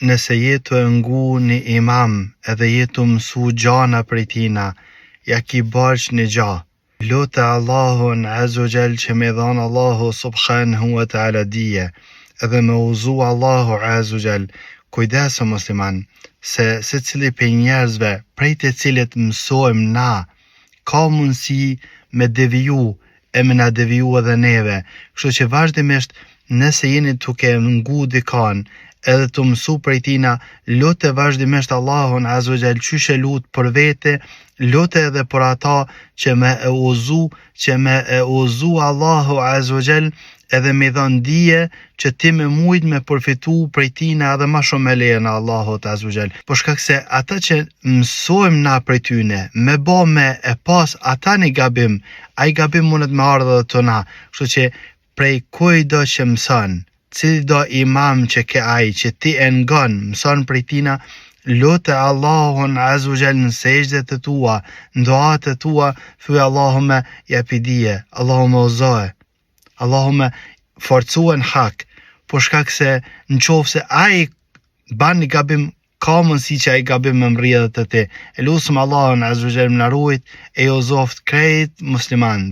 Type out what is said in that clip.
nëse jetu e ngu një imam edhe jetu mësu gjana prej tina, ja ki barq një gja. Lutë Allahun Azza Jall që me dhanë Allahu subhanahu wa ta'ala dije, edhe me uzu Allahu Azza Jall. Kujdeso musliman, se cili për njerëzve prej të cilit mësojmë na, ka mundësi me deviju e me na deviju edhe neve. Kështu që vazhdimisht nëse jeni duke ngu dikan edhe të mësu prej tina, lutë vazhdimisht Allahun Azza Jall qyshe lutë për vete, lutë edhe për ata që me e uzu Allahu Azza Jall edhe me dhënë dije që ti me mujt me përfitu prej tina edhe ma shumë me lejën Allahut Azza Jall. Por shkak se ata që mësojmë na prej tyne, me ba me e pas ata një gabim, ai gabim mundet me ardhe dhe të na. Kështu që prej kujdo që mëson, cili do imam që ke ai që ti e ngon, mëson prej tina, lutë Allahun Azza Jall në sejdët e tua, në duat e tua, thuaj Allahume japi dije, Allahume uzoje, Allahume forcuen hak, por shkak se në qofë se ai ban një gabim, ka mundësi që ai gabim me mrjedhët të ti. E lusëm Allahun Azza Jall më na ruajt e jo zoft krejt musliman.